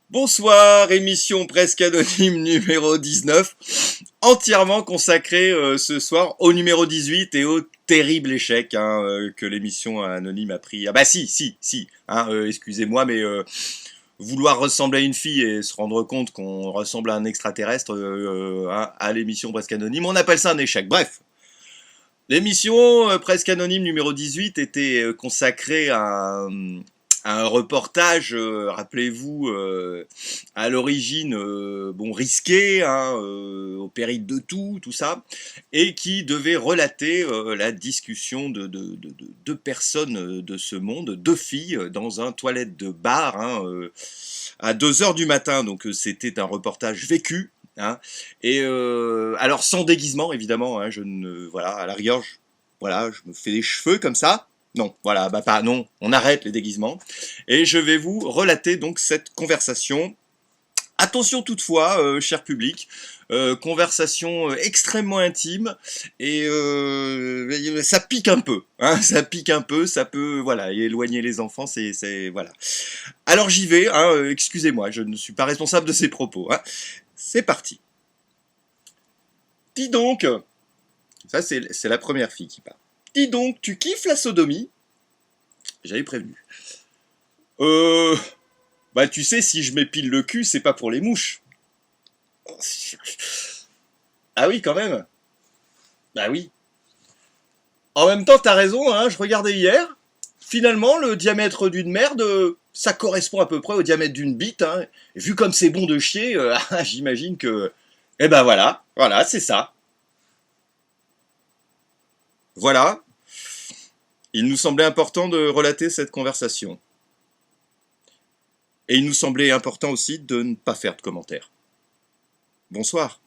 Bonsoir, émission presque anonyme numéro 19, entièrement consacrée ce soir au numéro 18 et au terrible échec que l'émission anonyme a pris. Ah bah si, excusez-moi, mais vouloir ressembler à une fille et se rendre compte qu'on ressemble à un extraterrestre à l'émission presque anonyme, on appelle ça un échec. Bref, l'émission presque anonyme numéro 18 était consacrée à un reportage, rappelez-vous, à l'origine, bon, risqué, au péril de tout ça, et qui devait relater la discussion de deux personnes de ce monde, deux filles, dans un toilette de bar, à 2 heures du matin. Donc c'était un reportage vécu. Et alors sans déguisement évidemment, je ne voilà à la rigueur, voilà, je me fais des cheveux comme ça. Non, voilà, bah pas, non, on arrête les déguisements. Et je vais vous relater donc cette conversation. Attention toutefois, cher public, conversation extrêmement intime et ça pique un peu, ça pique un peu, ça peut voilà éloigner les enfants, c'est voilà. Alors j'y vais, excusez-moi, je ne suis pas responsable de ces propos. C'est parti. Dis donc, ça c'est la première fille qui parle. Dis donc, tu kiffes la sodomie? J'avais prévenu. Bah tu sais, si je m'épile le cul, c'est pas pour les mouches. Ah oui, quand même. Bah oui. En même temps, t'as raison, je regardais hier. Finalement, le diamètre d'une merde, ça correspond à peu près au diamètre d'une bite. Vu comme c'est bon de chier, j'imagine que... Eh ben voilà, c'est ça. Voilà. Il nous semblait important de relater cette conversation. Et il nous semblait important aussi de ne pas faire de commentaires. Bonsoir.